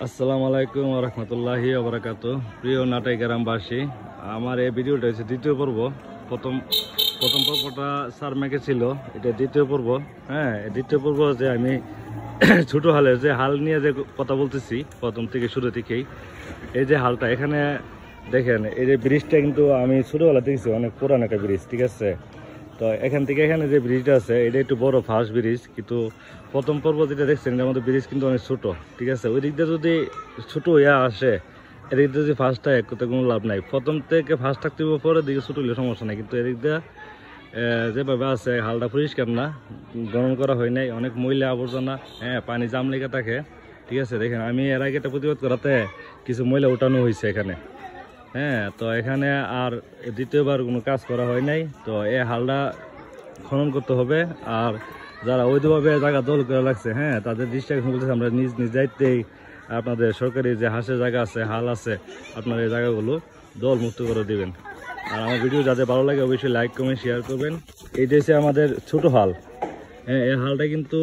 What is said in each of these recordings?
আসসালামু আলাইকুম ওয়া রাহমাতুল্লাহি ওয়া বারাকাতুহু। প্রিয় নাটাই গ্রামবাসী, আমার এই ভিডিওটা হচ্ছে দ্বিতীয় পর্ব। প্রথম প্রথম পর্বটা স্যার মেকে ছিল, এটা দ্বিতীয় পর্ব। হ্যাঁ, দ্বিতীয় পর্ব যে আমি ছোট হালের যে হাল নিয়ে যে কথা বলতেছি প্রথম থেকে শুরু থেকেই। এই যে হালটা এখানে দেখেন, এই যে ব্রিজটা কিন্তু আমি ছোটবেলা দেখছি, অনেক পুরান একটা ব্রিজ, ঠিক আছে। তো এখান থেকে এখানে যে ব্রিজটা আছে এটা একটু বড় ফাস্ট ব্রিজ, কিন্তু প্রথম পর্ব যেটা দেখছেন এটার মধ্যে ব্রিজ কিন্তু অনেক ছোট, ঠিক আছে। ওই দিক দিয়ে যদি ছোট হইয়া আসে, এদিক দিয়ে যদি ফার্স্ট হয় করতে কোনো লাভ নাই। প্রথম থেকে ফার্স্ট থাকতে হবে, পরের দিকে ছোট হলে সমস্যা নাই, কিন্তু এদিক দিয়ে যেভাবে আছে হালটা পরিষ্কার না, গরম করা হয় নাই, অনেক ময়লা আবর্জনা, হ্যাঁ, পানি জাম লেগে থাকে, ঠিক আছে। দেখেন আমি এর আগে একটা প্রতিবাদ করাতে কিছু ময়লা উঠানো হয়েছে এখানে। হ্যাঁ, তো এখানে আর দ্বিতীয়বার কোনো কাজ করা হয় নাই, তো এই হালটা খনন করতে হবে। আর যারা অবৈধভাবে জায়গা দখল করে রাখছে, হ্যাঁ, তাদের দৃষ্টি আকর্ষণ করতেছে, আমরা নিজ নিজ দায়িত্বেই আপনাদের সরকারি যে হাঁসের জায়গা আছে, হাল আছে, আপনারা এই জায়গাগুলো দল মুক্ত করে দিবেন। আর আমার ভিডিও যাদের ভালো লাগে অবশ্যই লাইক কমেন্ট শেয়ার করবেন। এইটা হচ্ছে আমাদের ছোট হাল। হ্যাঁ, এই হালটা কিন্তু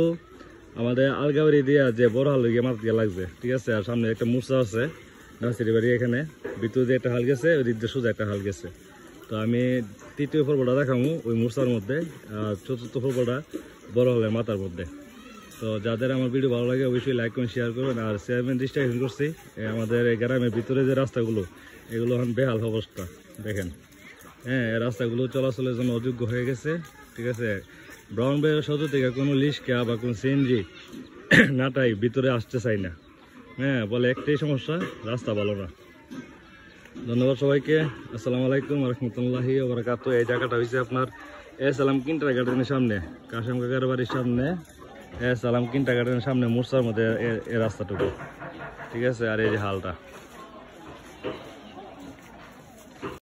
আমাদের আলগাবাড়ি দিয়া যে বড় হাল গিয়ে মাছ দিয়ে লাগছে, ঠিক আছে। আর সামনে একটা মূর্চা আছে নার্সারি বাড়ি, এখানে ভিতরে দিয়ে একটা হাল গেছে, ওই দিক দিয়ে সোজা একটা হাল গেছে। তো আমি তৃতীয় পর্বটা দেখাবো ওই মূর্চার মধ্যে, আর চতুর্থ পর্বটা বড় হলের মাথার মধ্যে। তো যাদের আমার ভিডিও ভালো লাগে অবশ্যই লাইক করে শেয়ার করবেন। আর চেয়ারম্যান দৃষ্টি আকর্ষণ করছি, আমাদের এই গ্রামের ভিতরে যে রাস্তাগুলো, এগুলো এখন বেহাল অবস্থা দেখেন। হ্যাঁ, এই রাস্তাগুলো চলাচলের জন্য অযোগ্য হয়ে গেছে, ঠিক আছে। ব্রাউন ব্যাগের সহজ থেকে কোনো লিস্কা বা কোনো সিএনজি নাটাই ভিতরে আসতে চাই না। হ্যাঁ, বলে একটাই সমস্যা, রাস্তা ভালো না। ধন্যবাদ সবাইকে। আসসালামু আলাইকুম ওয়া রাহমাতুল্লাহি ওয়া বারাকাতুহু। এই জায়গাটা হয়েছে আপনার সালাম কিন্টার গার্ডেনের সামনে, কাশেম কাকার বাড়ির সামনে, সালাম কিন্টার গার্ডেনের সামনে মূর্চার মধ্যে এই রাস্তাটুকু, ঠিক আছে। আর এই যে হালটা।